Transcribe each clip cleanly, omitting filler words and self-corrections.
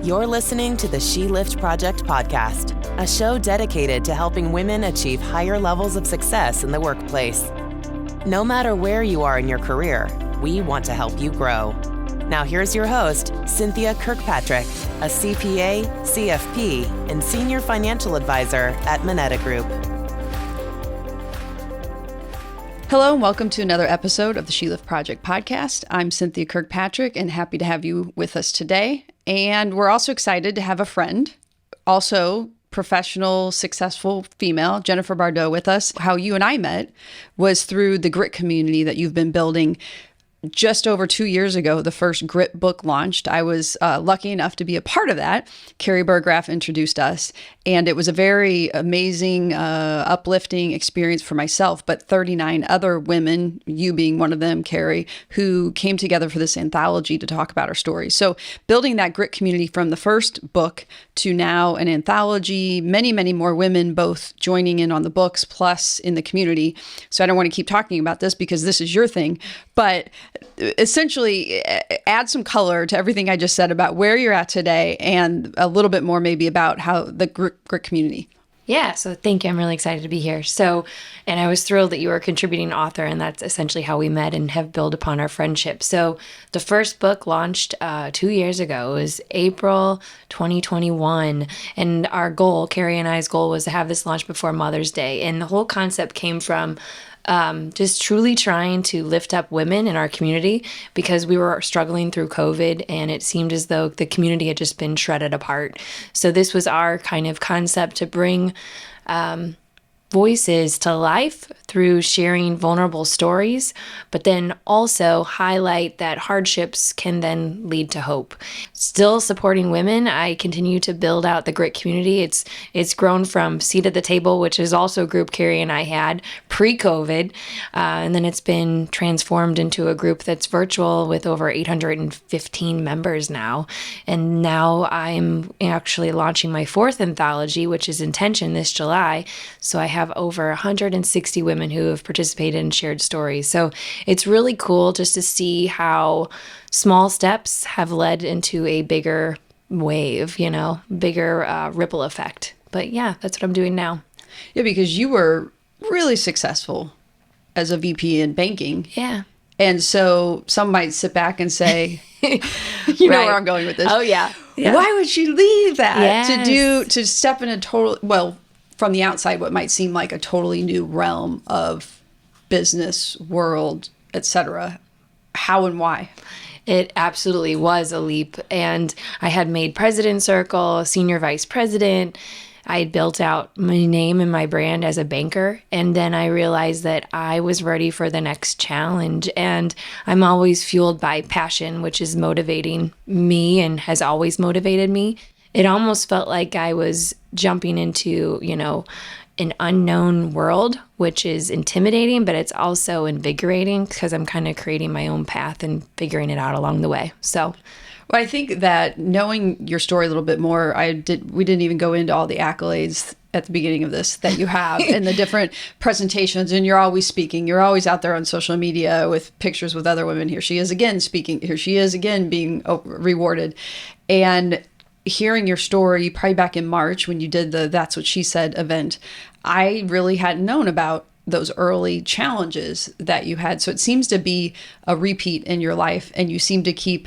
You're listening to the She Lift Project podcast, a show dedicated to helping women achieve higher levels of success in the workplace. No matter where you are in your career, we want to help you grow. Now here's your host, Cynthia Kirkpatrick, a CPA, CFP, and Senior Financial Advisor at Moneta Group. Hello and welcome to another episode of the She Lift Project podcast. I'm Cynthia Kirkpatrick and happy to have you with us today. And we're also excited to have a friend, also professional, successful female, Jennifer Bardot, with us. How you and I met was through the G.R.I.T community that you've been building. Just over 2 years ago, the first G.R.I.T book launched. I was lucky enough to be a part of that. Carrie Burgraff introduced us, and it was a very amazing, uplifting experience for myself, but 39 other women, you being one of them, Carrie, who came together for this anthology to talk about our stories. So building that G.R.I.T community from the first book to now an anthology, many, many more women both joining in on the books plus in the community. So I don't want to keep talking about this because this is your thing, but essentially add some color to everything I just said about where you're at today and a little bit more maybe about how the G.R.I.T community. Yeah, so thank you. I'm really excited to be here. And I was thrilled that you were a contributing author, and that's essentially how we met and have built upon our friendship. So the first book launched 2 years ago. It was April 2021, and our goal, Carrie and I's goal, was to have this launch before Mother's Day. And the whole concept came from just truly trying to lift up women in our community because we were struggling through COVID and it seemed as though the community had just been shredded apart. So this was our kind of concept to bring voices to life through sharing vulnerable stories, but then also highlight that hardships can then lead to hope. Still supporting women, I continue to build out the G.R.I.T community. It's grown from Seat at the Table, which is also a group Carrie and I had pre-COVID, and then it's been transformed into a group that's virtual with over 815 members now. And now I'm actually launching my fourth anthology, which is Intention this July. So I have over 160 women who have participated and shared stories. So it's really cool just to see how small steps have led into a bigger wave, bigger ripple effect. But yeah, that's what I'm doing now. Yeah, because you were really successful as a VP in banking. Yeah. And so some might sit back and say, you know where I'm going with this. Oh, yeah. Why would she leave that Yes. to step in a total, well, from the outside, what might seem like a totally new realm of business, world, etc. How and why? It absolutely was a leap. And I had made President Circle, Senior Vice President. I had built out my name and my brand as a banker. And then I realized that I was ready for the next challenge. And I'm always fueled by passion, which is motivating me and has always motivated me. It almost felt like I was jumping into, an unknown world, which is intimidating, but it's also invigorating because I'm kind of creating my own path and figuring it out along the way. So, well, I think that knowing your story a little bit more, we didn't even go into all the accolades at the beginning of this that you have and the different presentations, and you're always speaking. You're always out there on social media with pictures with other women. Here she is again speaking. Here she is again being rewarded. And hearing your story probably back in March when you did the That's What She Said event, I really hadn't known about those early challenges that you had. So it seems to be a repeat in your life, and you seem to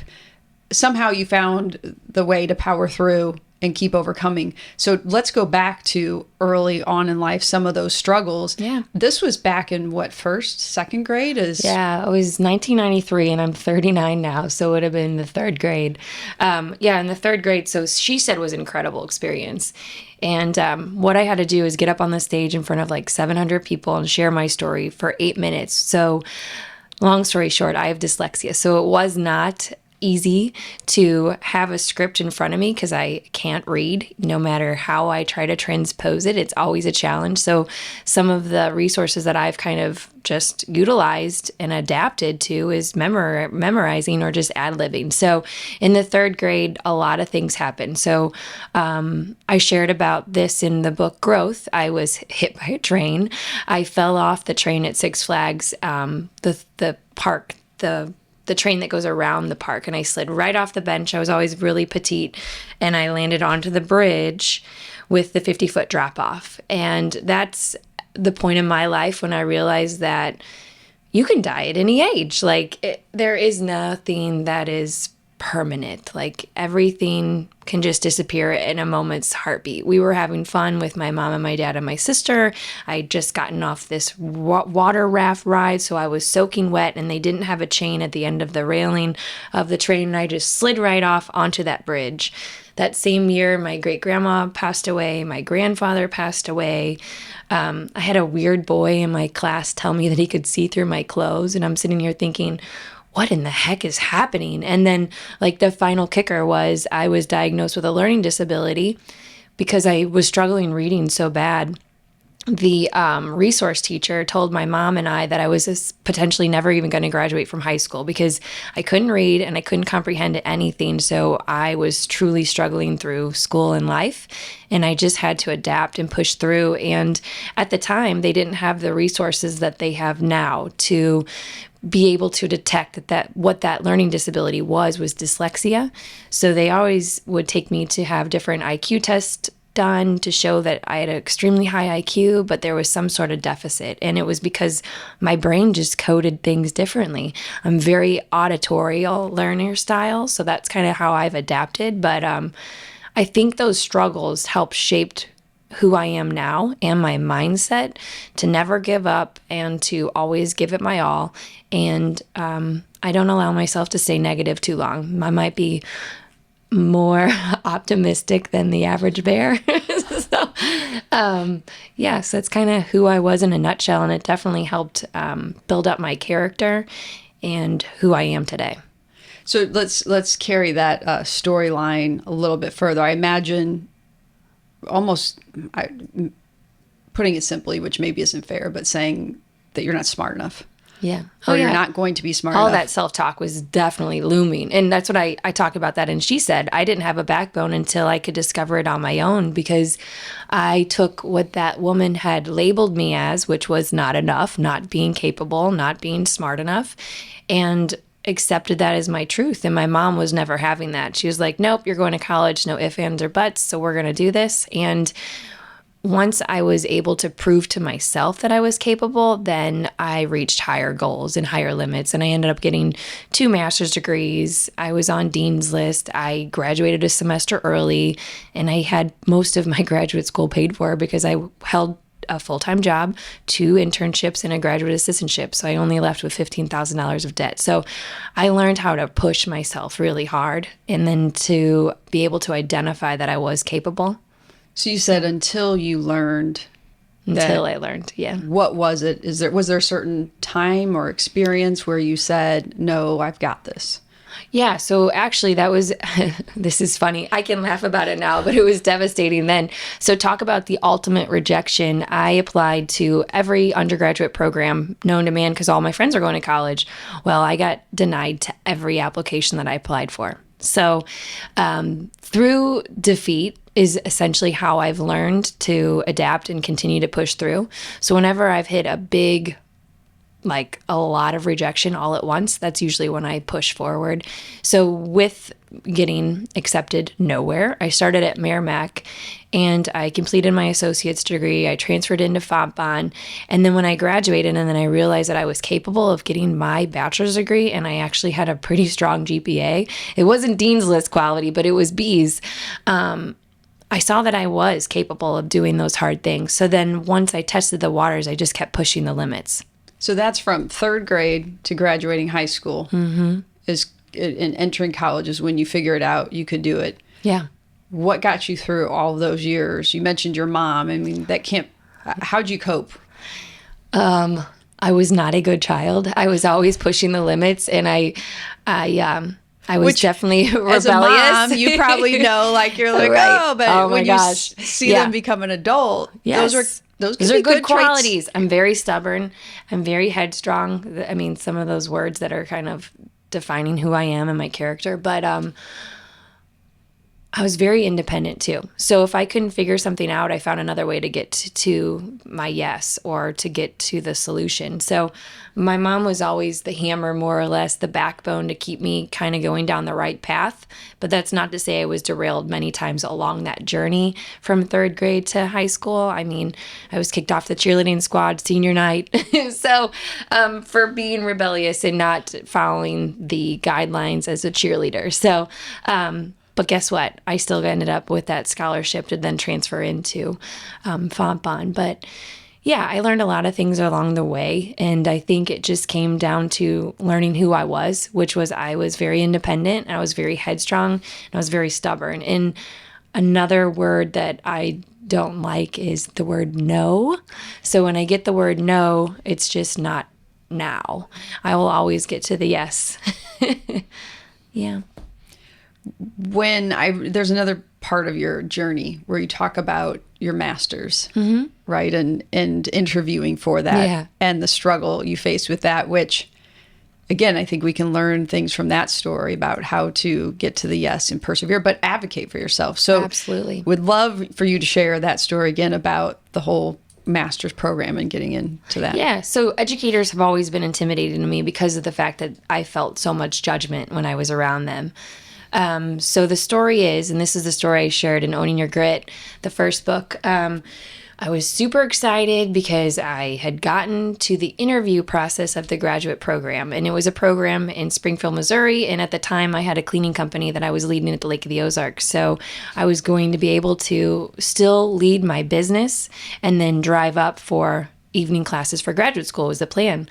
somehow you found the way to power through and keep overcoming. So let's go back to early on in life, some of those struggles. Yeah. This was back in what, first, second grade? Yeah, it was 1993 and I'm 39 now. So it would have been the third grade. In the third grade. So She Said was an incredible experience. And what I had to do is get up on the stage in front of like 700 people and share my story for 8 minutes. So long story short, I have dyslexia. So it was not easy to have a script in front of me because I can't read. No matter how I try to transpose it, it's always a challenge. So some of the resources that I've kind of just utilized and adapted to is memorizing or just ad-libbing. So in the third grade, a lot of things happened. So I shared about this in the book Growth. I was hit by a train. I fell off the train at Six Flags, the park, the the train that goes around the park, and I slid right off the bench. I was always really petite, and I landed onto the bridge with the 50-foot drop off. And that's the point in my life when I realized that you can die at any age. Like, there is nothing that is permanent. Like, everything can just disappear in a moment's heartbeat. We were having fun with my mom and my dad and my sister. I'd just gotten off this water raft ride, so I was soaking wet, and they didn't have a chain at the end of the railing of the train, and I just slid right off onto that bridge. That same year, my great-grandma passed away. My grandfather passed away. I had a weird boy in my class tell me that he could see through my clothes, and I'm sitting here thinking, what in the heck is happening? And then, like, the final kicker was I was diagnosed with a learning disability because I was struggling reading so bad. The resource teacher told my mom and I that I was potentially never even going to graduate from high school because I couldn't read and I couldn't comprehend anything. So I was truly struggling through school and life, and I just had to adapt and push through. And at the time, they didn't have the resources that they have now to be able to detect that what that learning disability was dyslexia. So they always would take me to have different IQ tests done to show that I had an extremely high IQ, but there was some sort of deficit. And it was because my brain just coded things differently. I'm very auditorial learner style, so that's kind of how I've adapted. But I think those struggles helped shape who I am now and my mindset to never give up and to always give it my all. And I don't allow myself to stay negative too long. I might be more optimistic than the average bear. So, so that's kind of who I was in a nutshell. And it definitely helped build up my character and who I am today. So let's carry that storyline a little bit further. I imagine putting it simply, which maybe isn't fair, but saying that you're not smart enough. Yeah. You're not going to be smart enough. All that self-talk was definitely looming. And that's what I talk about that. And she said, I didn't have a backbone until I could discover it on my own, because I took what that woman had labeled me as, which was not enough, not being capable, not being smart enough, and accepted that as my truth. And my mom was never having that. She was like, nope, you're going to college, no ifs, ands, or buts, so we're going to do this. And once I was able to prove to myself that I was capable, then I reached higher goals and higher limits. And I ended up getting 2 master's degrees. I was on Dean's List. I graduated a semester early, and I had most of my graduate school paid for because I held a full-time job, 2 internships, and a graduate assistantship. So I only left with $15,000 of debt. So I learned how to push myself really hard, and then to be able to identify that I was capable. So you said until you learned. Until I learned, yeah. What was it? Was there a certain time or experience where you said, no, I've got this? Yeah, so actually that was, this is funny. I can laugh about it now, but it was devastating then. So talk about the ultimate rejection. I applied to every undergraduate program known to man because all my friends are going to college. Well, I got denied to every application that I applied for. So through defeat is essentially how I've learned to adapt and continue to push through. So whenever I've hit a lot of rejection all at once, that's usually when I push forward. So with getting accepted nowhere, I started at Merrimack and I completed my associate's degree. I transferred into Fontbonne. And then when I graduated and then I realized that I was capable of getting my bachelor's degree, and I actually had a pretty strong GPA. It wasn't Dean's List quality, but it was B's. I saw that I was capable of doing those hard things. So then once I tested the waters, I just kept pushing the limits. So that's from 3rd grade to graduating high school. Mm-hmm. And entering college is when you figure it out, you could do it. Yeah. What got you through all of those years? You mentioned your mom. I mean, how'd you cope? I was not a good child. I was always pushing the limits, and I was definitely rebellious. As a mom, you probably know, you're like, right. But when you see them become an adult, yes. Those are good qualities. Traits. I'm very stubborn. I'm very headstrong. I mean, some of those words that are kind of defining who I am and my character. But I was very independent too. So if I couldn't figure something out, I found another way to get to my yes or to get to the solution. So my mom was always the hammer, more or less, the backbone to keep me kind of going down the right path. But that's not to say I was derailed many times along that journey from third grade to high school. I mean, I was kicked off the cheerleading squad senior night. So for being rebellious and not following the guidelines as a cheerleader. So, but guess what? I still ended up with that scholarship to then transfer into Fontbonne. But yeah, I learned a lot of things along the way. And I think it just came down to learning who I was, which was I was very independent. I was very headstrong. And I was very stubborn. And another word that I don't like is the word no. So when I get the word no, it's just not now. I will always get to the yes. Yeah. There's another part of your journey where you talk about your master's, right? And interviewing for that and the struggle you faced with that, which again, I think we can learn things from that story about how to get to the yes and persevere, but advocate for yourself. So absolutely would love for you to share that story again about the whole master's program and getting into that. Yeah. So educators have always been intimidating to me because of the fact that I felt so much judgment when I was around them. So the story is, and this is the story I shared in Owning Your Grit, the first book, I was super excited because I had gotten to the interview process of the graduate program. And it was a program in Springfield, Missouri. And at the time, I had a cleaning company that I was leading at the Lake of the Ozarks. So I was going to be able to still lead my business and then drive up for evening classes for graduate school was the plan.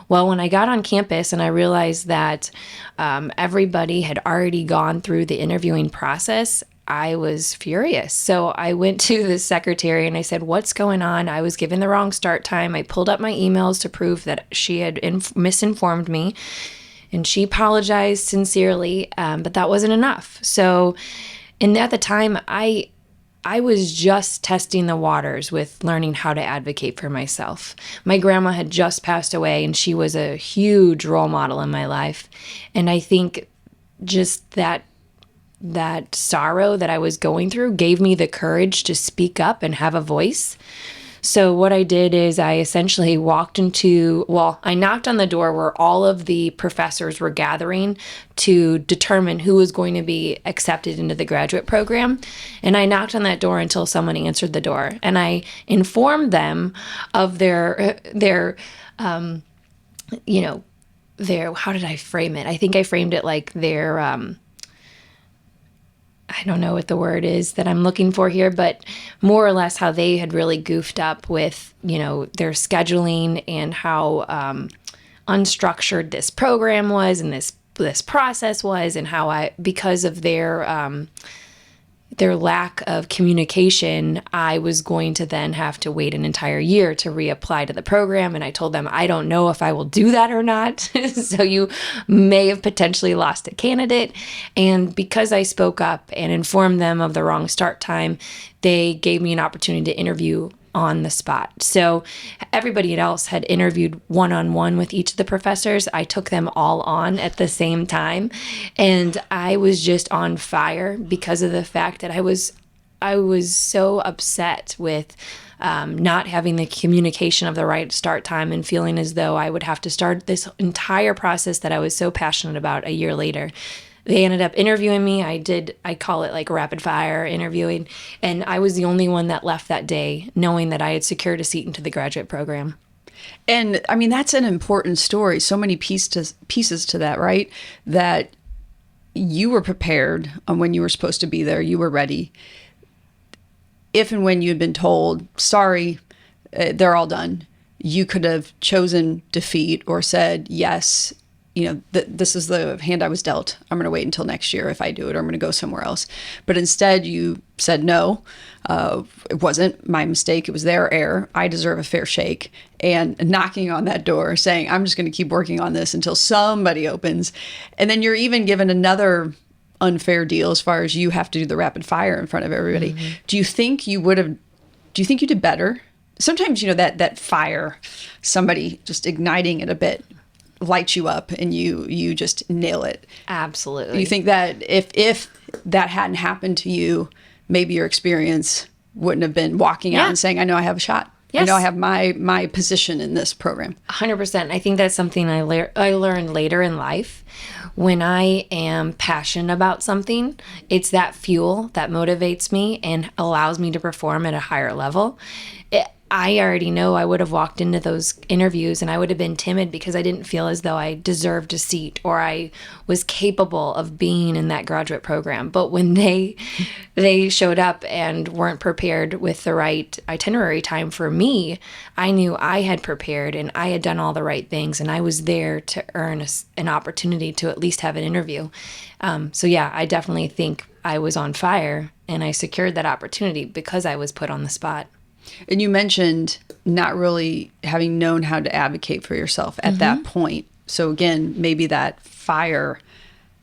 Well, when I got on campus and I realized that everybody had already gone through the interviewing process, I was furious. So I went to the secretary and I said, what's going on? I was given the wrong start time. I pulled up my emails to prove that she had misinformed me. And she apologized sincerely, but that wasn't enough. So, and at the time, I was just testing the waters with learning how to advocate for myself. My grandma had just passed away, and she was a huge role model in my life. And I think just that sorrow that I was going through gave me the courage to speak up and have a voice. So what I did is I essentially I knocked on the door where all of the professors were gathering to determine who was going to be accepted into the graduate program. And I knocked on that door until someone answered the door. And I informed them of their how did I frame it? I think I framed it like their, I don't know what the word is that I'm looking for here, but more or less how they had really goofed up with, their scheduling and how unstructured this program was and this process was, and how because of their lack of communication, I was going to then have to wait an entire year to reapply to the program. And I told them, I don't know if I will do that or not. So you may have potentially lost a candidate. And because I spoke up and informed them of the wrong start time, they gave me an opportunity to interview on the spot. So everybody else had interviewed one-on-one with each of the professors. I took them all on at the same time. And I was just on fire because of the fact that I was so upset with not having the communication of the right start time and feeling as though I would have to start this entire process that I was so passionate about a year later. They ended up interviewing me. I call it like rapid fire interviewing. And I was the only one that left that day knowing that I had secured a seat into the graduate program. And I mean, that's an important story. So many pieces to that, right? That you were prepared on when you were supposed to be there. You were ready. If and when you had been told, sorry, they're all done, you could have chosen defeat or said, yes, this is the hand I was dealt. I'm going to wait until next year if I do it, or I'm going to go somewhere else. But instead you said, no, it wasn't my mistake. It was their error. I deserve a fair shake. And knocking on that door saying, I'm just going to keep working on this until somebody opens. And then you're even given another unfair deal as far as you have to do the rapid fire in front of everybody. Mm-hmm. Do you think you did better? Sometimes, that fire, somebody just igniting it a bit, lights you up and you just nail it. Absolutely. You think that if that hadn't happened to you, maybe your experience wouldn't have been walking out and saying, I know I have a shot. Yes. I know I have my position in this program. 100%. I think that's something I learned later in life. When I am passionate about something, it's that fuel that motivates me and allows me to perform at a higher level. I already know I would have walked into those interviews and I would have been timid because I didn't feel as though I deserved a seat or I was capable of being in that graduate program. But when they showed up and weren't prepared with the right itinerary time for me, I knew I had prepared and I had done all the right things and I was there to earn an opportunity to at least have an interview. So yeah, I definitely think I was on fire and I secured that opportunity because I was put on the spot. And you mentioned not really having known how to advocate for yourself at that point. So again, maybe that fire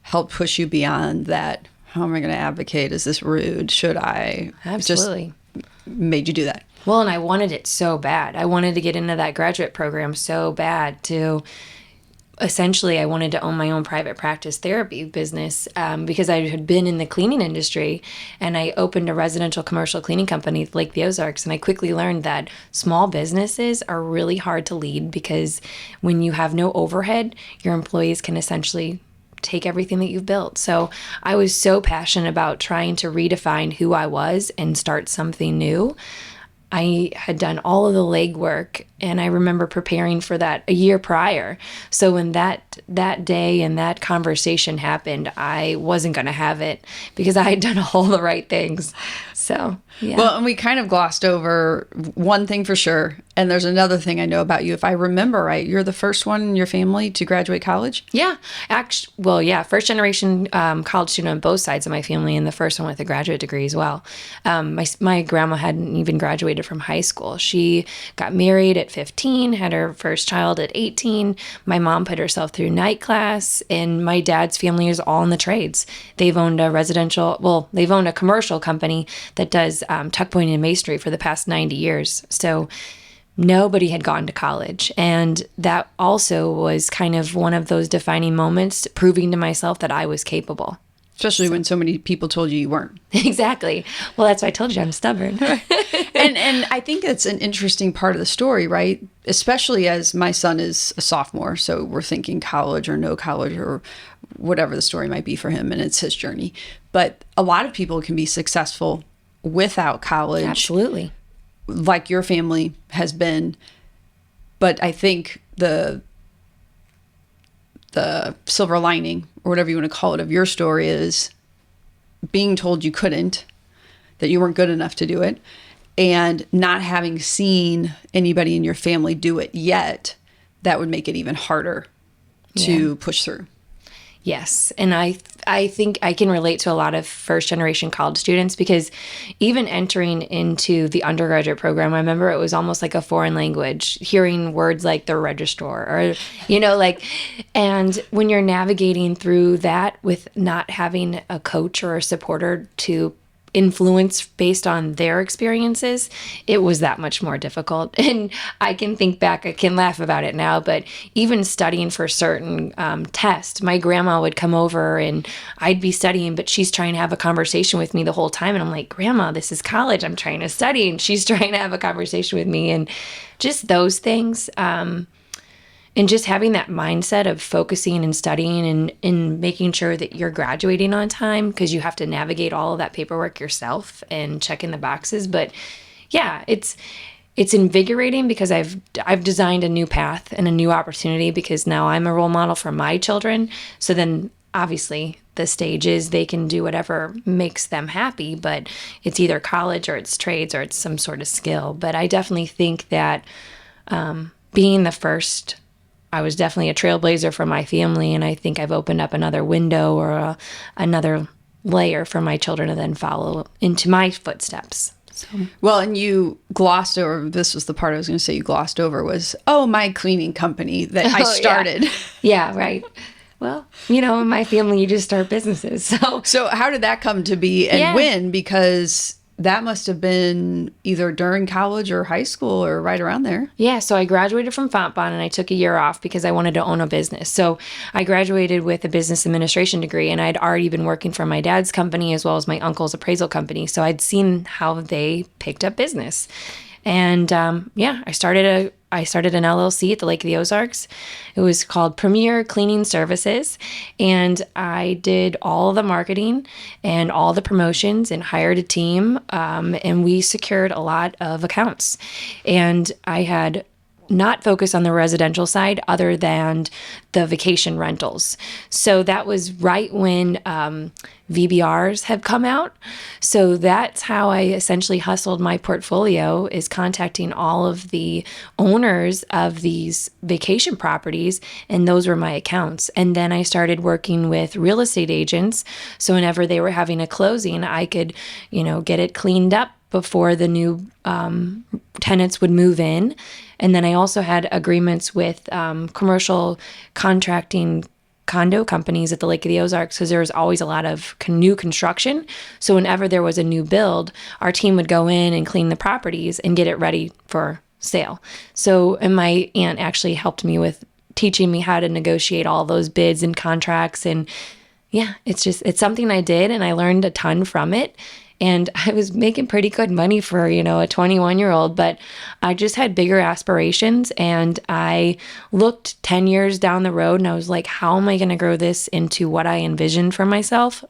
helped push you beyond that. How am I going to advocate? Is this rude? Should I? Absolutely. Just made you do that. Well, and I wanted it so bad. I wanted to get into that graduate program so bad to... Essentially, I wanted to own my own private practice therapy business because I had been in the cleaning industry and I opened a residential commercial cleaning company like the Ozarks. And I quickly learned that small businesses are really hard to lead because when you have no overhead, your employees can essentially take everything that you've built. So I was so passionate about trying to redefine who I was and start something new. I had done all of the legwork and I remember preparing for that a year prior. So when that day and that conversation happened, I wasn't going to have it because I had done all the right things. So, yeah. Well, and we kind of glossed over one thing for sure. And there's another thing I know about you. If I remember right, you're the first one in your family to graduate college? Yeah. First generation college student on both sides of my family and the first one with a graduate degree as well. My grandma hadn't even graduated from high school. She got married at 15, had her first child at 18. My mom put herself through night class, and my dad's family is all in the trades. They've owned they've owned a commercial company that does tuck pointing and masonry for the past 90 years. So nobody had gone to college. And that also was kind of one of those defining moments, proving to myself that I was capable. Especially when so many people told you weren't. Exactly. Well, that's why I told you I'm stubborn. And I think it's an interesting part of the story, right? Especially as my son is a sophomore, so we're thinking college or no college or whatever the story might be for him, and it's his journey. But a lot of people can be successful without college. Absolutely. Like your family has been. But I think the silver lining, or whatever you want to call it, of your story is being told you couldn't, that you weren't good enough to do it, and not having seen anybody in your family do it yet. That would make it even harder to push through. Yes. And I think I can relate to a lot of first generation college students because even entering into the undergraduate program, I remember it was almost like a foreign language, hearing words like the registrar or, and when you're navigating through that with not having a coach or a supporter to influence based on their experiences, it was that much more difficult. And I can think back, I can laugh about it now, but even studying for certain tests, my grandma would come over and I'd be studying, but she's trying to have a conversation with me the whole time. And I'm like, Grandma, this is college. I'm trying to study. And she's trying to have a conversation with me. And just those things. And just having that mindset of focusing and studying and making sure that you're graduating on time because you have to navigate all of that paperwork yourself and checking the boxes. But yeah, it's invigorating because I've designed a new path and a new opportunity because now I'm a role model for my children. So then obviously the stage is they can do whatever makes them happy, but it's either college or it's trades or it's some sort of skill. But I definitely think that being the first, I was definitely a trailblazer for my family, and I think I've opened up another window or another layer for my children to then follow into my footsteps. So. Well, and you glossed over, this was the part I was going to say you glossed over was, my cleaning company that I started. Yeah, right. Well, in my family, you just start businesses. So how did that come to be and when? Because that must have been either during college or high school or right around there. Yeah, so I graduated from Fontbonne and I took a year off because I wanted to own a business. So I graduated with a business administration degree, and I'd already been working for my dad's company as well as my uncle's appraisal company. So I'd seen how they picked up business. And I started an LLC at the Lake of the Ozarks. It was called Premier Cleaning Services, and I did all the marketing and all the promotions and hired a team, and we secured a lot of accounts. And I had not focused on the residential side other than the vacation rentals. So that was right when VBRs have come out. So that's how I essentially hustled my portfolio, is contacting all of the owners of these vacation properties, and those were my accounts. And then I started working with real estate agents. So whenever they were having a closing, I could, get it cleaned up before the new tenants would move in. And then I also had agreements with commercial contracting condo companies at the Lake of the Ozarks, because there was always a lot of new construction. So whenever there was a new build, our team would go in and clean the properties and get it ready for sale. So, and my aunt actually helped me with teaching me how to negotiate all those bids and contracts. And yeah, it's something I did, and I learned a ton from it. And I was making pretty good money for, a 21-year-old, but I just had bigger aspirations, and I looked 10 years down the road and I was like, how am I going to grow this into what I envisioned for myself?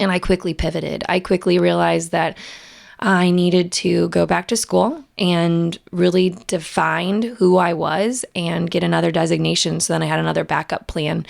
And I quickly pivoted. I quickly realized that I needed to go back to school and really define who I was and get another designation. So then I had another backup plan.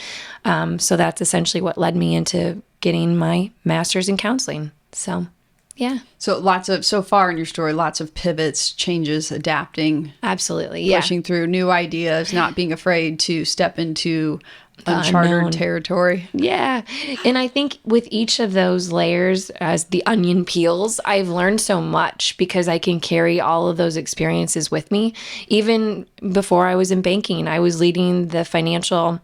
So that's essentially what led me into getting my master's in counseling. So, yeah. So far in your story, lots of pivots, changes, adapting. Absolutely, yeah. Pushing through new ideas, not being afraid to step into uncharted unknown territory. Yeah. And I think with each of those layers, as the onion peels, I've learned so much because I can carry all of those experiences with me. Even before I was in banking, I was leading the financial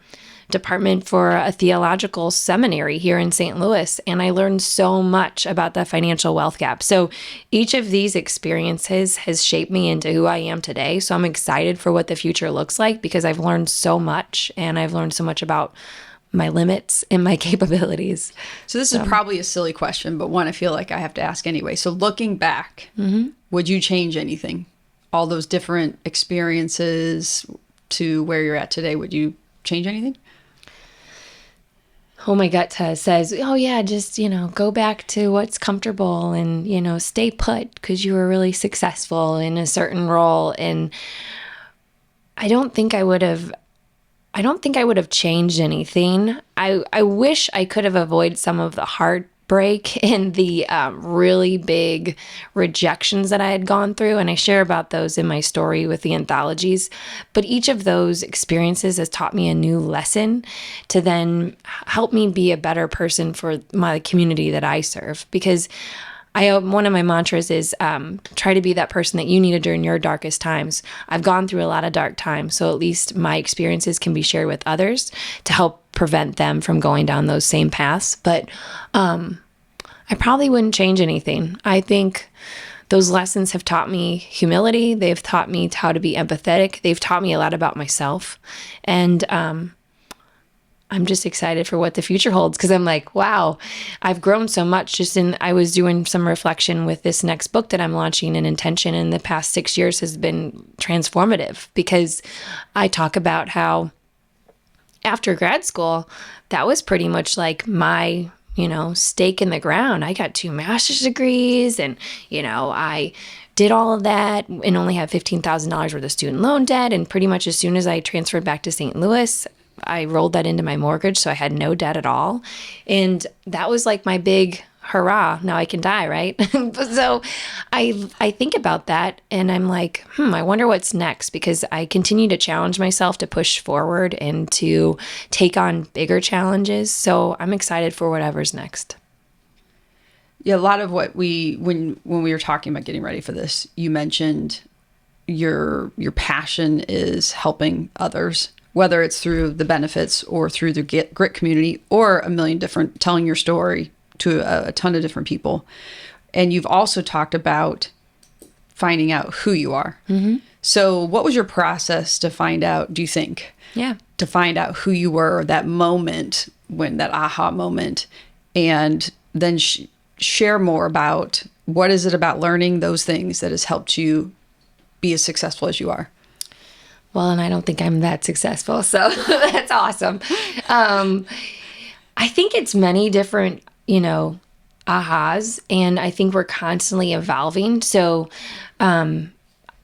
department for a theological seminary here in St. Louis, and I learned so much about the financial wealth gap. So each of these experiences has shaped me into who I am today. So I'm excited for what the future looks like, because I've learned so much, and I've learned so much about my limits and my capabilities. So this is probably a silly question, but one I feel like I have to ask anyway. So looking back, would you change anything? All those different experiences to where you're at today, would you change anything? Oh, my gut says, oh yeah, just, go back to what's comfortable and, stay put because you were really successful in a certain role. And I don't think I would have changed anything. I wish I could have avoided some of the heartbreak and the really big rejections that I had gone through. And I share about those in my story with the anthologies. But each of those experiences has taught me a new lesson to then help me be a better person for my community that I serve. Because one of my mantras is try to be that person that you needed during your darkest times. I've gone through a lot of dark times, so at least my experiences can be shared with others to help prevent them from going down those same paths. But I probably wouldn't change anything. I think those lessons have taught me humility. They've taught me how to be empathetic. They've taught me a lot about myself. And I'm just excited for what the future holds, because I'm like, wow, I've grown so much. I was doing some reflection with this next book that I'm launching, and intention in the past 6 years has been transformative, because I talk about how after grad school, that was pretty much like my, stake in the ground. I got 2 master's degrees, and, I did all of that and only had $15,000 worth of student loan debt. And pretty much as soon as I transferred back to St. Louis, I rolled that into my mortgage, so I had no debt at all. And that was like my big hurrah, now I can die, right? So I think about that, and I'm like, I wonder what's next, because I continue to challenge myself to push forward and to take on bigger challenges. So I'm excited for whatever's next. Yeah, a lot of what when we were talking about getting ready for this, you mentioned your passion is helping others, whether it's through the benefits or through the GRIT community, or a million different, telling your story to a ton of different people. And you've also talked about finding out who you are. Mm-hmm. So what was your process to find out, do you think? Yeah. To find out who you were, that moment, when that aha moment, and then share more about what is it about learning those things that has helped you be as successful as you are? Well, and I don't think I'm that successful, so that's awesome. I think it's many different, ahas, and I think we're constantly evolving. So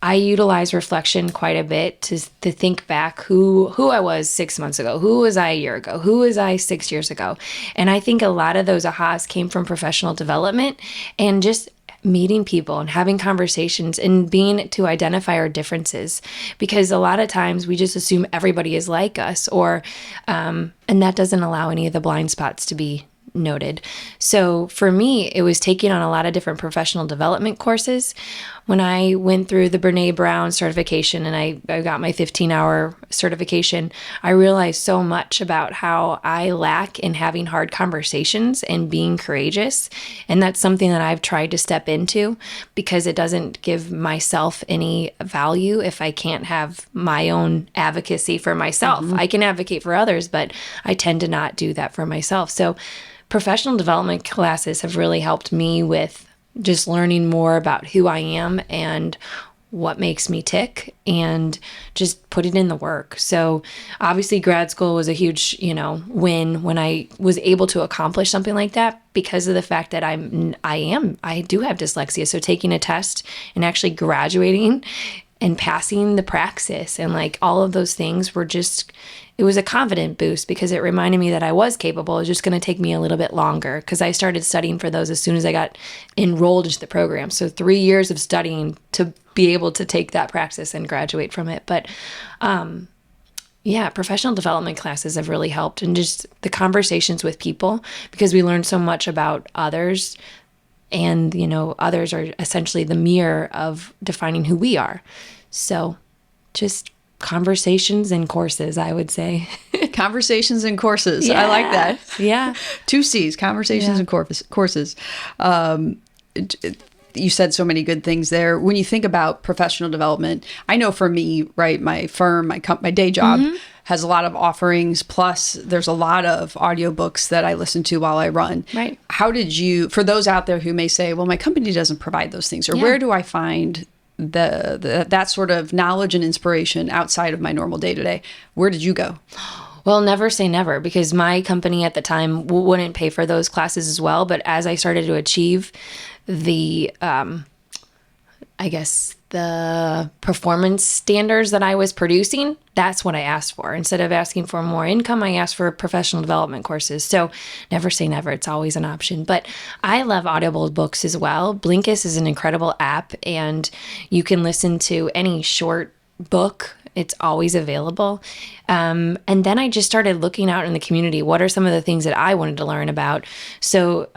I utilize reflection quite a bit to think back who I was 6 months ago, who was I a year ago, who was I 6 years ago. And I think a lot of those ahas came from professional development and just meeting people and having conversations and being to identify our differences, because a lot of times we just assume everybody is like us, or and that doesn't allow any of the blind spots to be noted. So for me, it was taking on a lot of different professional development courses. When I went through the Brene Brown certification and I got my 15-hour certification, I realized so much about how I lack in having hard conversations and being courageous. And that's something that I've tried to step into, because it doesn't give myself any value if I can't have my own advocacy for myself. Mm-hmm. I can advocate for others, but I tend to not do that for myself. So professional development classes have really helped me with just learning more about who I am and what makes me tick, and just put it in the work. So obviously grad school was a huge, win when I was able to accomplish something like that, because of the fact that I do have dyslexia. So taking a test and actually graduating and passing the praxis and like all of those things were just, it was a confident boost, because it reminded me that I was capable. It was just going to take me a little bit longer, because I started studying for those as soon as I got enrolled into the program. So 3 years of studying to be able to take that praxis and graduate from it. But professional development classes have really helped, and just the conversations with people, because we learn so much about others. And, others are essentially the mirror of defining who we are. So just conversations and courses, I would say. Conversations and courses. Yeah. I like that. Yeah. 2 C's, conversations and courses. You said so many good things there. When you think about professional development, I know for me, right, my firm, my day job has a lot of offerings. Plus, there's a lot of audiobooks that I listen to while I run. Right. How did you, for those out there who may say, well, my company doesn't provide those things, or where do I find that sort of knowledge and inspiration outside of my normal day-to-day? Where did you go? Well, never say never, because my company at the time wouldn't pay for those classes as well. But as I started to achieve the, the performance standards that I was producing, that's what I asked for. Instead of asking for more income, I asked for professional development courses. So never say never. It's always an option. But I love Audible books as well. Blinkist is an incredible app, and you can listen to any short book. It's always available. And then I just started looking out in the community. What are some of the things that I wanted to learn about? So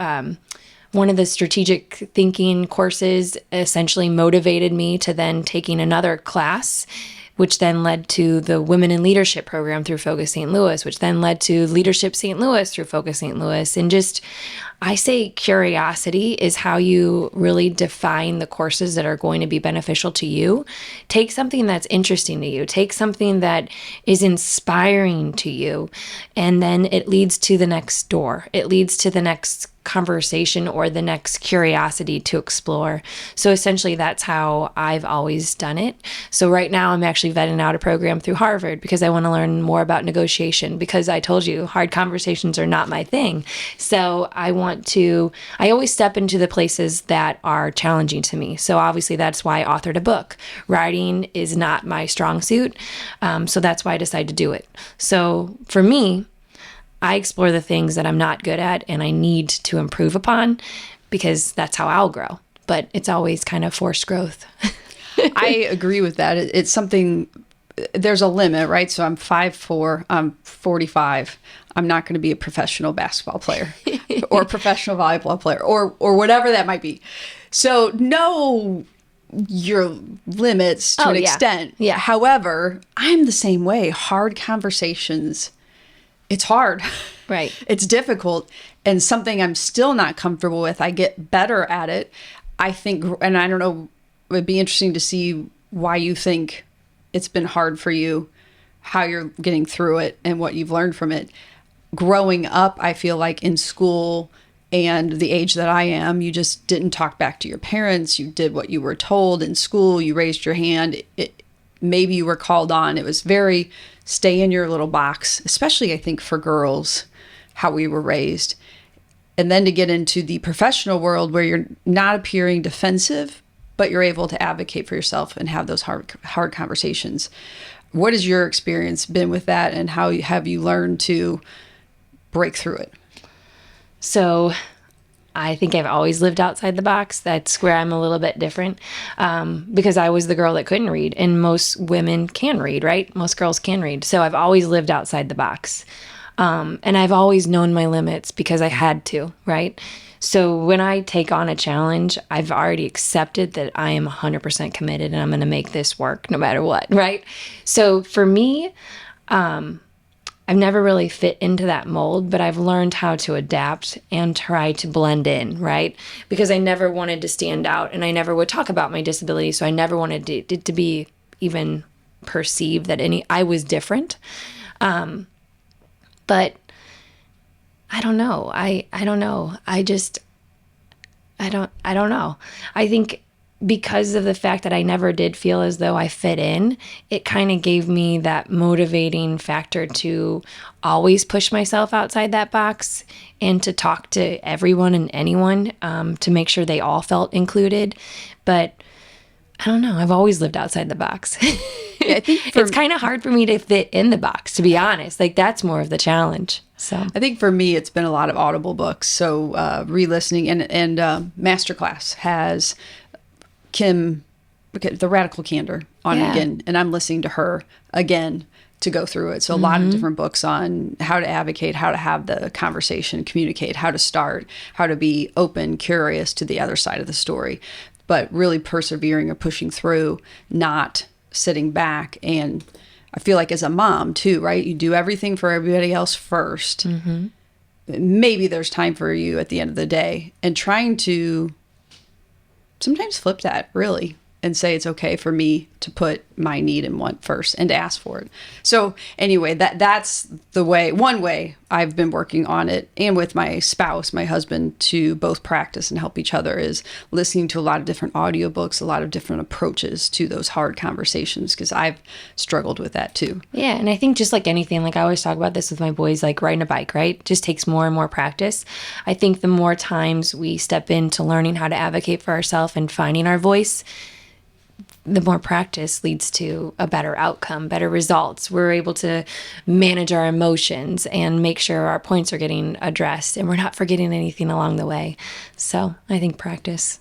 one of the strategic thinking courses essentially motivated me to then taking another class, which then led to the Women in Leadership program through Focus St. Louis, which then led to Leadership St. Louis through Focus St. Louis. And just, I say curiosity is how you really define the courses that are going to be beneficial to you. Take something that's interesting to you. Take something that is inspiring to you. And then it leads to the next door. It leads to the next conversation or the next curiosity to explore. So essentially that's how I've always done it. So right now I'm actually vetting out a program through Harvard, because I want to learn more about negotiation, because I told you hard conversations are not my thing. So I always step into the places that are challenging to me. So obviously that's why I authored a book. Writing is not my strong suit. So that's why I decided to do it. So for me, I explore the things that I'm not good at and I need to improve upon, because that's how I'll grow. But it's always kind of forced growth. I agree with that. It's something, there's a limit, right? So I'm 5'4", I'm 45. I'm not going to be a professional basketball player or a professional volleyball player or whatever that might be. So know your limits to an extent. Yeah. However, I'm the same way. Hard conversations, it's hard. Right. It's difficult. and something I'm still not comfortable with. I get better at it. I think, and I don't know, it would be interesting to see why you think it's been hard for you, how you're getting through it, and what you've learned from it. Growing up, I feel like in school and the age that I am, you just didn't talk back to your parents. You did what you were told in school. You raised your hand. Maybe you were called on. It was very stay in your little box, especially I think for girls, how we were raised. And then to get into the professional world where you're not appearing defensive, but you're able to advocate for yourself and have those hard conversations. What has your experience been with that, and how have you learned to break through it? So I think I've always lived outside the box. That's where I'm a little bit different, because I was the girl that couldn't read, and most women can read, right? Most girls can read. So I've always lived outside the box. And I've always known my limits because I had to, right? So when I take on a challenge, I've already accepted that I am 100% committed and I'm going to make this work no matter what, right? So for me, I've never really fit into that mold, but I've learned how to adapt and try to blend in, right? Because I never wanted to stand out, and I never would talk about my disability, so I never wanted it to be even perceived that I was different. But I don't know. I don't know. I don't know. I think because of the fact that I never did feel as though I fit in, it kind of gave me that motivating factor to always push myself outside that box and to talk to everyone and anyone, to make sure they all felt included. But I don't know. I've always lived outside the box. I think it's kind of hard for me to fit in the box, to be honest. Like, that's more of the challenge. So I think for me, it's been a lot of Audible books. So re-listening, and Masterclass has Kim, the Radical Candor, on it again, and I'm listening to her again to go through it. So a lot of different books on how to advocate, how to have the conversation, communicate, how to start, how to be open, curious to the other side of the story, but really persevering or pushing through, not sitting back. And I feel like as a mom too, right? You do everything for everybody else first. Maybe there's time for you at the end of the day, and trying to sometimes flip that really and say it's okay for me to put my need and want first and to ask for it. So anyway, that's the way, one way I've been working on it, and with my spouse, my husband, to both practice and help each other, is listening to a lot of different audiobooks, a lot of different approaches to those hard conversations, because I've struggled with that too. Yeah, and I think just like anything, like I always talk about this with my boys, like riding a bike, right? It just takes more and more practice. I think the more times we step into learning how to advocate for ourselves and finding our voice, the more practice leads to a better outcome, better results. We're able to manage our emotions and make sure our points are getting addressed, and we're not forgetting anything along the way. So I think practice.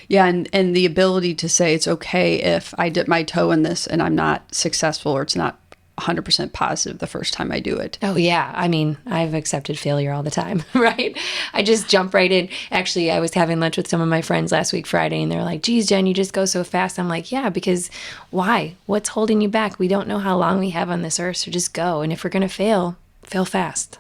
Yeah, and the ability to say it's okay if I dip my toe in this and I'm not successful, or it's not 100% positive the first time I do it. Oh, yeah. I mean, I've accepted failure all the time, right? I just jump right in. Actually, I was having lunch with some of my friends last week, Friday, and they're like, geez, Jen, you just go so fast. I'm like, yeah, because why? What's holding you back? We don't know how long we have on this earth, so just go. And if we're going to fail fast.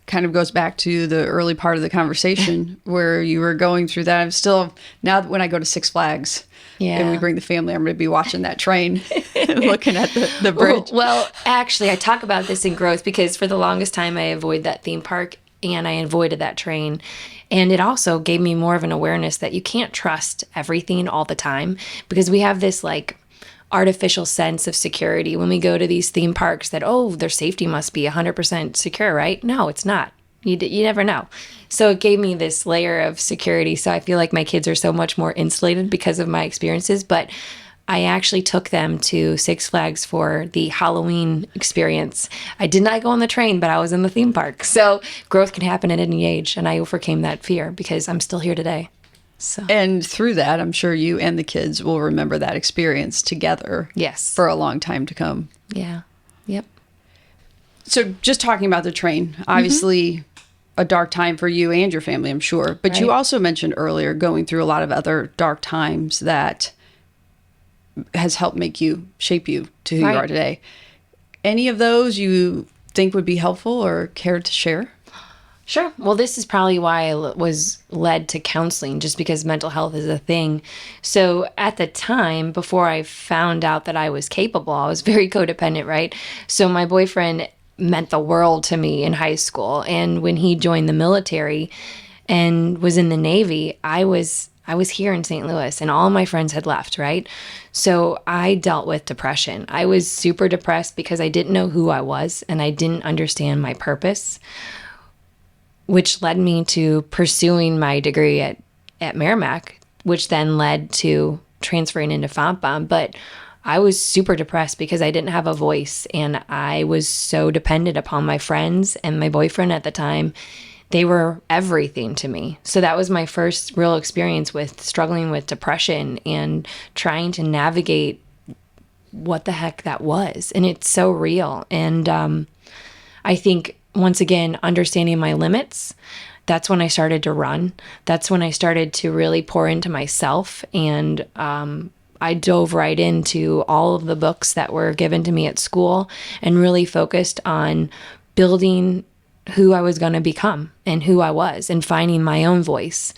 Kind of goes back to the early part of the conversation where you were going through that. I'm still, now when I go to Six Flags and we bring the family, I'm going to be watching that train, looking at the bridge. Well, actually, I talk about this in growth because for the longest time I avoided that theme park and I avoided that train. And it also gave me more of an awareness that you can't trust everything all the time, because we have this like artificial sense of security when we go to these theme parks that, oh, their safety must be 100% secure, right? No, it's not. You never know. So it gave me this layer of security. So I feel like my kids are so much more insulated because of my experiences. But I actually took them to Six Flags for the Halloween experience. I did not go on the train, but I was in the theme park. So growth can happen at any age. And I overcame that fear because I'm still here today. So. And through that, I'm sure you and the kids will remember that experience together. Yes. For a long time to come. Yeah. Yep. So just talking about the train, obviously a dark time for you and your family, I'm sure. But you also mentioned earlier going through a lot of other dark times that has helped shape you to who you are today. Any of those you think would be helpful or care to share? Sure. Well, this is probably why was led to counseling, just because mental health is a thing. So at the time, before I found out that I was capable, I was very codependent, right? So my boyfriend meant the world to me in high school. And when he joined the military and was in the Navy, I was here in St. Louis and all my friends had left, right? So I dealt with depression. I was super depressed because I didn't know who I was and I didn't understand my purpose, which led me to pursuing my degree at Merrimack, which then led to transferring into FOMPA. But I was super depressed because I didn't have a voice and I was so dependent upon my friends and my boyfriend at the time. They were everything to me. So that was my first real experience with struggling with depression and trying to navigate what the heck that was. And it's so real. And I think, once again, understanding my limits, that's when I started to run. That's when I started to really pour into myself. And I dove right into all of the books that were given to me at school and really focused on building who I was going to become and who I was and finding my own voice.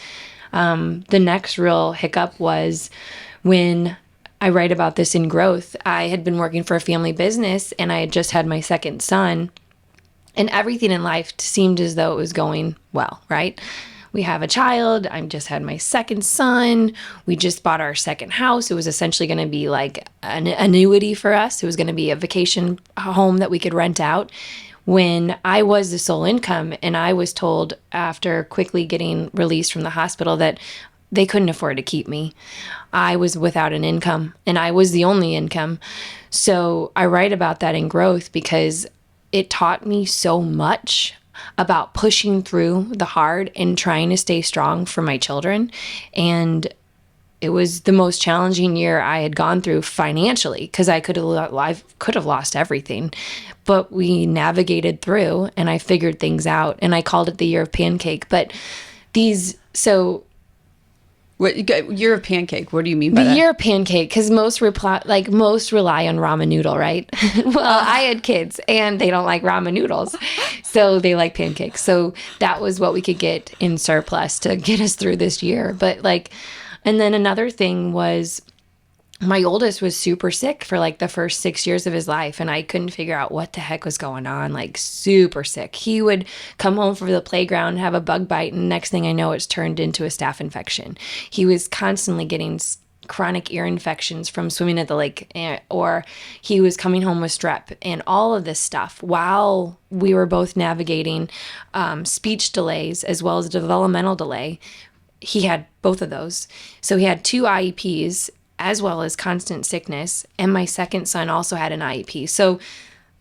The next real hiccup was when I write about this in Growth. I had been working for a family business and I had just had my second son. And everything in life seemed as though it was going well, right? We have a child. I just had my second son. We just bought our second house. It was essentially going to be like an annuity for us. It was going to be a vacation home that we could rent out. When I was the sole income and I was told after quickly getting released from the hospital that they couldn't afford to keep me. I was without an income and I was the only income. So I write about that in Growth because it taught me so much about pushing through the hard and trying to stay strong for my children. And it was the most challenging year I had gone through financially because I could have lost everything. But we navigated through and I figured things out and I called it the year of pancake. But What year of pancake? What do you mean by that? The year of pancake, because most rely on ramen noodle, right? Well, I had kids and they don't like ramen noodles, so they like pancakes. So that was what we could get in surplus to get us through this year. But and then another thing was my oldest was super sick for the first 6 years of his life, and I couldn't figure out what the heck was going on, super sick. He would come home from the playground, have a bug bite, and next thing I know, it's turned into a staph infection. He was constantly getting chronic ear infections from swimming at the lake, or he was coming home with strep and all of this stuff while we were both navigating speech delays as well as developmental delay. He had both of those. So he had 2 IEPs as well as constant sickness. And my second son also had an IEP. So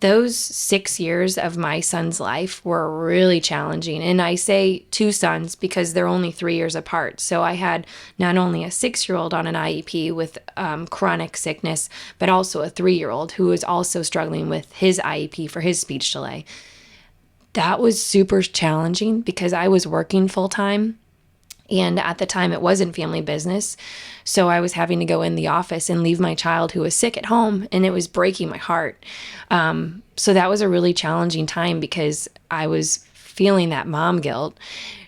those 6 years of my son's life were really challenging. And I say 2 sons because they're only 3 years apart. So I had not only a 6-year-old on an IEP with chronic sickness, but also a 3-year-old who was also struggling with his IEP for his speech delay. That was super challenging because I was working full time. And at the time, it wasn't family business. So I was having to go in the office and leave my child who was sick at home. And it was breaking my heart. So that was a really challenging time because I was feeling that mom guilt,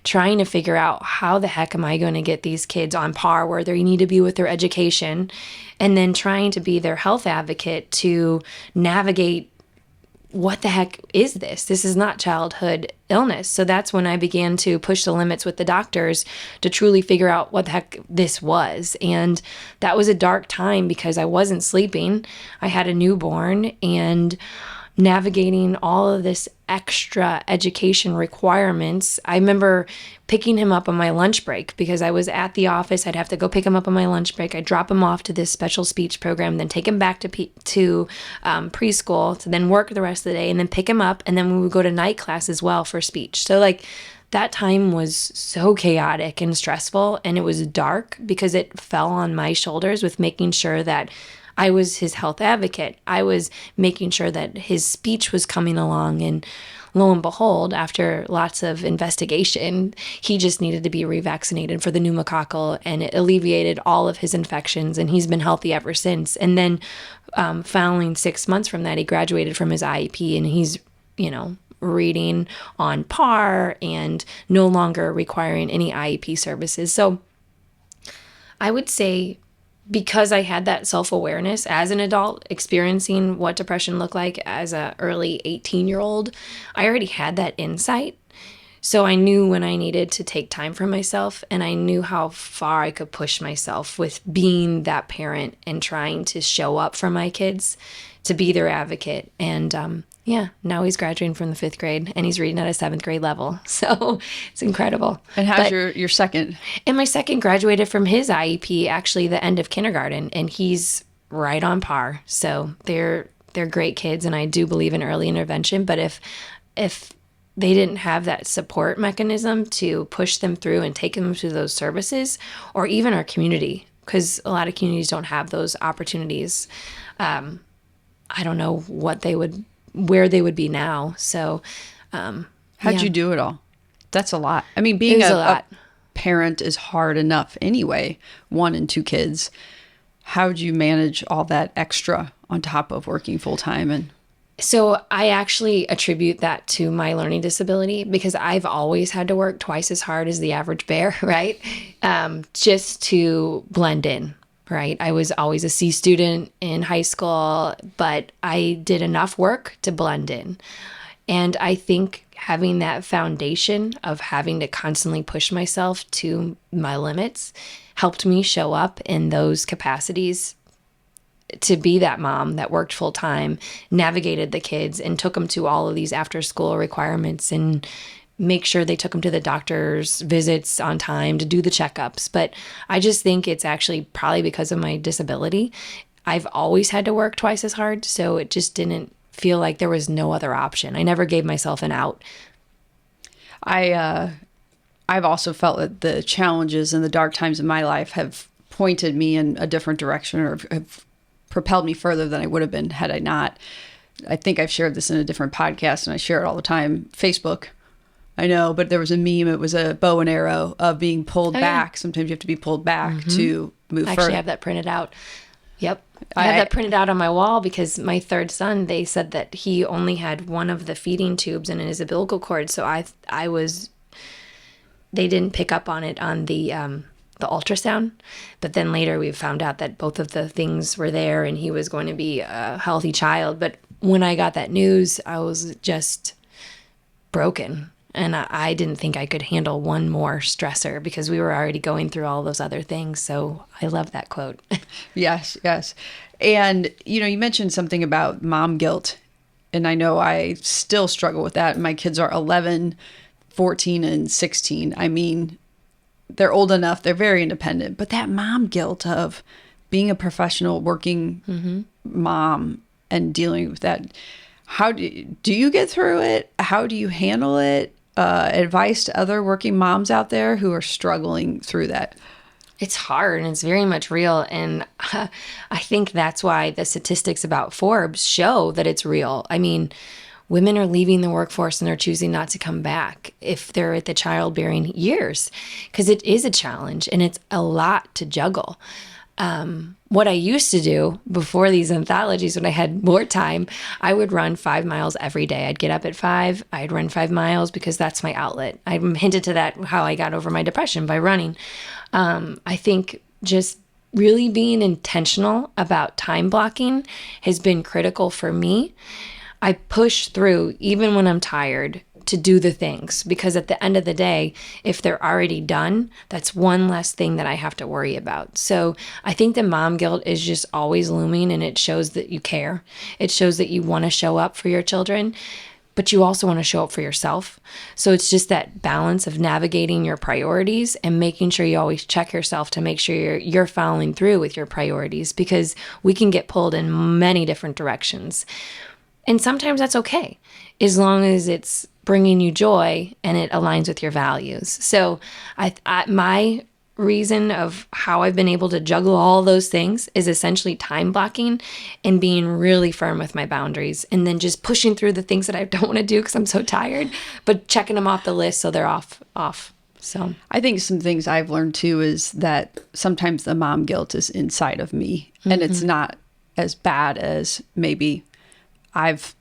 trying to figure out how the heck am I going to get these kids on par where they need to be with their education. And then trying to be their health advocate to navigate what the heck is this? This is not childhood illness. So that's when I began to push the limits with the doctors to truly figure out what the heck this was. And that was a dark time because I wasn't sleeping. I had a newborn and navigating all of this extra education requirements. I remember picking him up on my lunch break because I was at the office. I'd have to go pick him up on my lunch break. I'd drop him off to this special speech program, then take him back to preschool to then work the rest of the day and then pick him up. And then we would go to night class as well for speech. So that time was so chaotic and stressful, and it was dark because it fell on my shoulders with making sure that I was his health advocate. I was making sure that his speech was coming along, and lo and behold, after lots of investigation, he just needed to be revaccinated for the pneumococcal, and it alleviated all of his infections, and he's been healthy ever since. And then following 6 months from that, he graduated from his IEP, and he's, reading on par and no longer requiring any IEP services. So I would say, because I had that self-awareness as an adult, experiencing what depression looked like as a early 18-year-old, I already had that insight. So I knew when I needed to take time for myself, and I knew how far I could push myself with being that parent and trying to show up for my kids, to be their advocate. And now he's graduating from the 5th grade and he's reading at a 7th grade level. So it's incredible. And how's your second? And my second graduated from his IEP actually the end of kindergarten, and he's right on par. So they're great kids, and I do believe in early intervention. But if they didn't have that support mechanism to push them through and take them to those services, or even our community, because a lot of communities don't have those opportunities, I don't know where they would be now. So, how'd you do it all? That's a lot. I mean, being a parent is hard enough anyway, 1 and 2 kids. How'd you manage all that extra on top of working full time? So I actually attribute that to my learning disability, because I've always had to work twice as hard as the average bear, right? Just to blend in. Right. I was always a C student in high school, but I did enough work to blend in. And I think having that foundation of having to constantly push myself to my limits helped me show up in those capacities to be that mom that worked full time, navigated the kids, and took them to all of these after school requirements, and make sure they took them to the doctor's visits on time, to do the checkups. But I just think it's actually probably because of my disability. I've always had to work twice as hard, so it just didn't feel like there was no other option. I never gave myself an out. I've also felt that the challenges and the dark times in my life have pointed me in a different direction, or have propelled me further than I would have been had I not. I think I've shared this in a different podcast, and I share it all the time. Facebook. I know, but there was a meme. It was a bow and arrow of being pulled back. Yeah. Sometimes you have to be pulled back to move further. I actually have that printed out. Yep. I have that printed out on my wall, because my 3rd son, they said that he only had one of the feeding tubes in his umbilical cord. So they didn't pick up on it on the ultrasound. But then later we found out that both of the things were there, and he was going to be a healthy child. But when I got that news, I was just broken. And I didn't think I could handle one more stressor, because we were already going through all those other things. So I love that quote. Yes. And, you mentioned something about mom guilt. And I know I still struggle with that. My kids are 11, 14, and 16. I mean, they're old enough. They're very independent. But that mom guilt of being a professional working mom and dealing with that. How do you get through it? How do you handle it? Advice to other working moms out there who are struggling through that? It's hard, and it's very much real. And I think that's why the statistics about Forbes show that it's real. I mean, women are leaving the workforce and they're choosing not to come back if they're at the childbearing years, because it is a challenge and it's a lot to juggle. What I used to do before these anthologies, when I had more time, I would run 5 miles every day. I'd get up at 5, I'd run 5 miles, because that's my outlet. I hinted to that, how I got over my depression, by running. I think just really being intentional about time blocking has been critical for me. I push through even when I'm tired to do the things, because at the end of the day, if they're already done, that's one less thing that I have to worry about. So I think the mom guilt is just always looming, and it shows that you care. It shows that you want to show up for your children, but you also want to show up for yourself. So it's just that balance of navigating your priorities and making sure you always check yourself to make sure you're following through with your priorities, because we can get pulled in many different directions. And sometimes that's okay, as long as it's bringing you joy and it aligns with your values. So my reason of how I've been able to juggle all those things is essentially time blocking and being really firm with my boundaries, and then just pushing through the things that I don't want to do because I'm so tired, but checking them off the list so they're off. So I think some things I've learned too is that sometimes the mom guilt is inside of me, and it's not as bad as maybe I've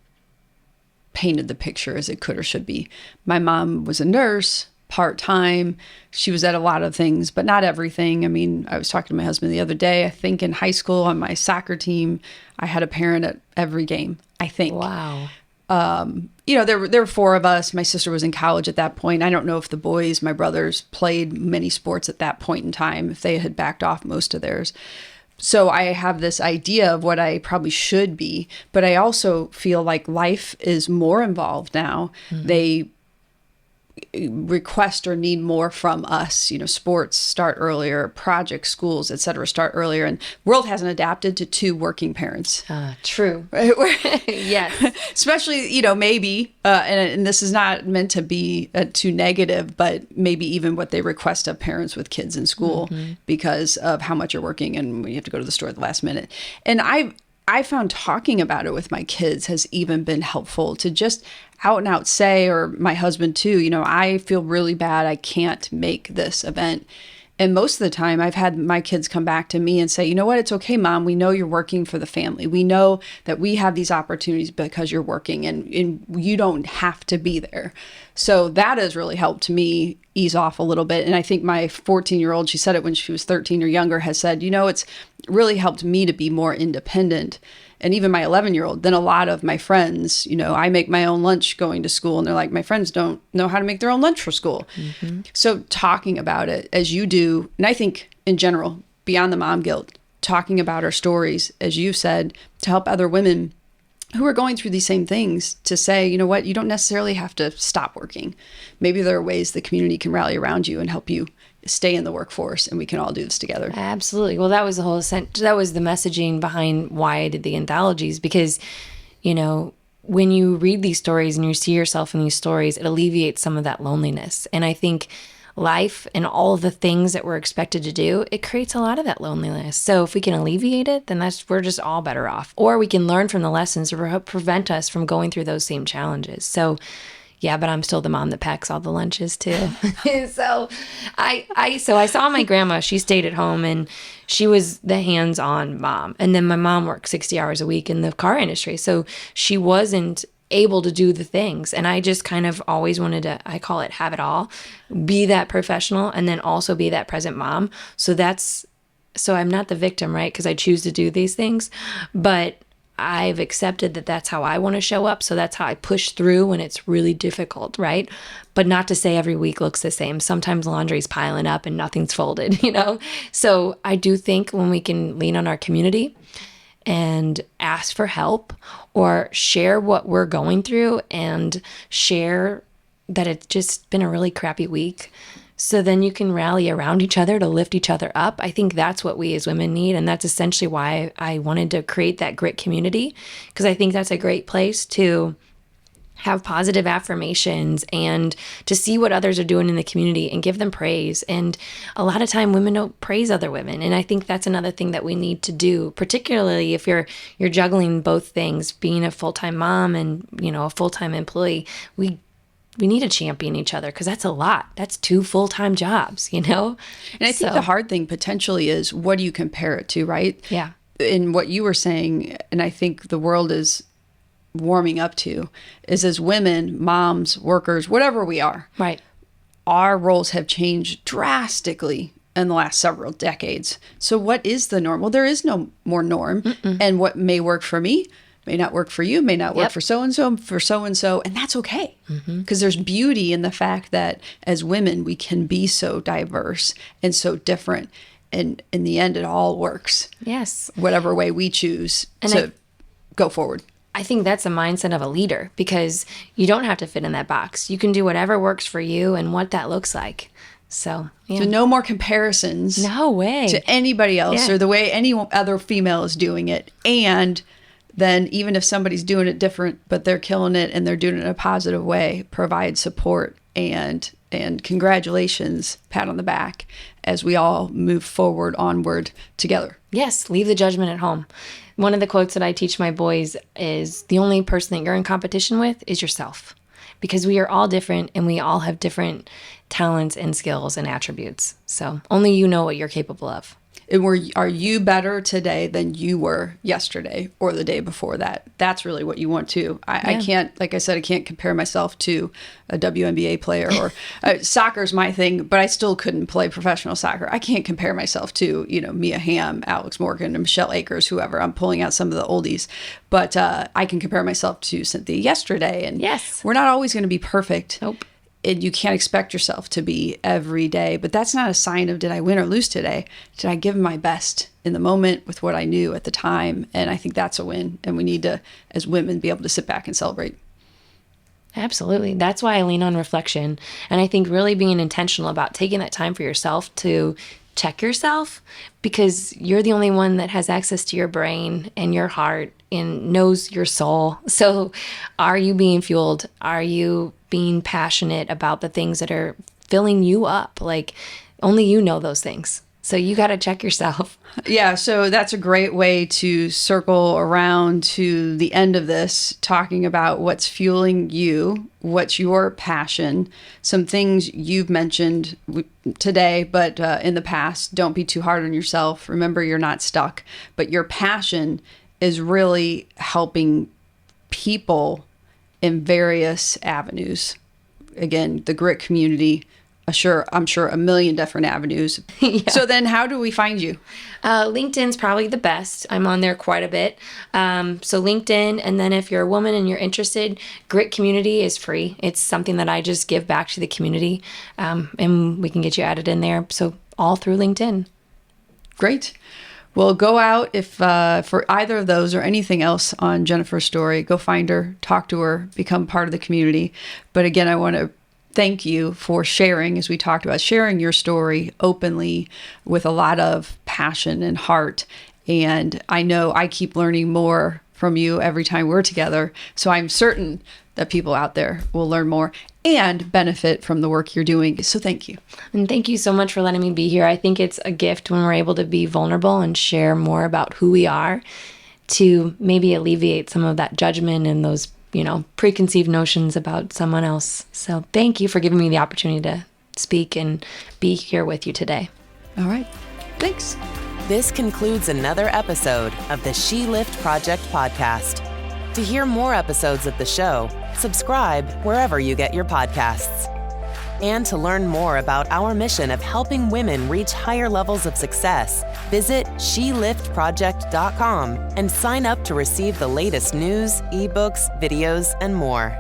painted the picture as it could or should be. My mom was a nurse, part-time. She was at a lot of things, but not everything. I mean, I was talking to my husband the other day. I think in high school on my soccer team, I had a parent at every game, I think. Wow. There were four of us. My sister was in college at that point. I don't know if the boys, my brothers, played many sports at that point in time, if they had backed off most of theirs. So I have this idea of what I probably should be, but I also feel like life is more involved now. Mm-hmm. They request or need more from us. Sports start earlier, projects, schools, etc. start earlier, and world hasn't adapted to two working parents. True. Yes. Especially, maybe, and this is not meant to be too negative, but maybe even what they request of parents with kids in school because of how much you're working and you have to go to the store at the last minute. And I found talking about it with my kids has even been helpful to just out and out say, or my husband too, I feel really bad. I can't make this event. And most of the time I've had my kids come back to me and say, you know what, it's okay, Mom. We know you're working for the family. We know that we have these opportunities because you're working and you don't have to be there. So that has really helped me ease off a little bit. And I think my 14-year-old, she said it when she was 13 or younger, has said, it's really helped me to be more independent. And even my 11-year-old, than a lot of my friends, I make my own lunch going to school and they're like, my friends don't know how to make their own lunch for school. Mm-hmm. So talking about it as you do, and I think in general, beyond the mom guilt, talking about our stories, as you said, to help other women who are going through these same things to say, you know what, you don't necessarily have to stop working. Maybe there are ways the community can rally around you and help you stay in the workforce, and we can all do this together. Absolutely. Well, that was the messaging behind why I did the anthologies, because, when you read these stories and you see yourself in these stories, it alleviates some of that loneliness. And I think life and all of the things that we're expected to do, it creates a lot of that loneliness. So if we can alleviate it, then we're just all better off. Or we can learn from the lessons to prevent us from going through those same challenges. So yeah, but I'm still the mom that packs all the lunches too. So I saw my grandma. She stayed at home and she was the hands-on mom. And then my mom worked 60 hours a week in the car industry. So she wasn't able to do the things. And I just kind of always wanted to, I call it have it all, be that professional and then also be that present mom. So I'm not the victim, right? Because I choose to do these things, but I've accepted that that's how I want to show up. So that's how I push through when it's really difficult, right? But not to say every week looks the same. Sometimes laundry's piling up and nothing's folded, So I do think when we can lean on our community and ask for help or share what we're going through and share that it's just been a really crappy week, so then you can rally around each other to lift each other up. I think that's what we as women need. And that's essentially why I wanted to create that grit community, because I think that's a great place to have positive affirmations and to see what others are doing in the community and give them praise. And a lot of time women don't praise other women. And I think that's another thing that we need to do, particularly if you're juggling both things, being a full-time mom and, a full-time employee. We need to champion each other, because that's a lot. That's 2 full-time jobs, And I think the hard thing potentially is, what do you compare it to, right? Yeah. In what you were saying, and I think the world is warming up to, is as women, moms, workers, whatever we are, right, our roles have changed drastically in the last several decades. So what is the norm? Well, there is no more norm. Mm-mm. And what may work for me may not work for you, may not work for so-and-so, and that's okay. Because there's beauty in the fact that as women, we can be so diverse and so different. And in the end, it all works. Yes. Whatever way we choose to go forward. I think that's a mindset of a leader, because you don't have to fit in that box. You can do whatever works for you and what that looks like. So, yeah. So no more comparisons. No way. To anybody else or the way any other female is doing it. And then even if somebody's doing it different, but they're killing it and they're doing it in a positive way, provide support and congratulations, pat on the back as we all move forward, onward together. Yes, leave the judgment at home. One of the quotes that I teach my boys is, the only person that you're in competition with is yourself, because we are all different and we all have different talents and skills and attributes. So only you know what you're capable of. And are you better today than you were yesterday or the day before that? That's really what you want to. I can't, like I said, I can't compare myself to a WNBA player or soccer's my thing, but I still couldn't play professional soccer. I can't compare myself to, Mia Hamm, Alex Morgan, and Michelle Akers, whoever. I'm pulling out some of the oldies, but I can compare myself to Cynthia yesterday. And yes, we're not always going to be perfect. Nope. And you can't expect yourself to be every day, but that's not a sign of did I win or lose today? Did I give my best in the moment with what I knew at the time? And I think that's a win. And we need to, as women, be able to sit back and celebrate. Absolutely. That's why I lean on reflection. And I think really being intentional about taking that time for yourself to check yourself, because you're the only one that has access to your brain and your heart and knows your soul. So are you being fueled? Are you being passionate about the things that are filling you up? Like, only you know those things. So you got to check yourself. Yeah, so that's a great way to circle around to the end of this, talking about what's fueling you, what's your passion, some things you've mentioned today, but in the past. Don't be too hard on yourself. Remember, you're not stuck, but your passion is really helping people in various avenues. Again, the GRIT community, I'm sure a million different avenues. Yeah. So then how do we find you? LinkedIn's probably the best. I'm on there quite a bit. So LinkedIn, and then if you're a woman and you're interested, GRIT community is free. It's something that I just give back to the community, and we can get you added in there. So all through LinkedIn. Great. Well, go out if for either of those or anything else on Jennifer's story, go find her, talk to her, become part of the community. But again, I want to thank you for sharing, as we talked about, sharing your story openly with a lot of passion and heart. And I know I keep learning more from you every time we're together. So I'm certain that people out there will learn more and benefit from the work you're doing. So thank you. And thank you so much for letting me be here. I think it's a gift when we're able to be vulnerable and share more about who we are, to maybe alleviate some of that judgment and those, preconceived notions about someone else. So thank you for giving me the opportunity to speak and be here with you today. All right. Thanks. This concludes another episode of the She Lift Project podcast. To hear more episodes of the show, subscribe wherever you get your podcasts. And to learn more about our mission of helping women reach higher levels of success, visit SheLiftProject.com and sign up to receive the latest news, ebooks, videos, and more.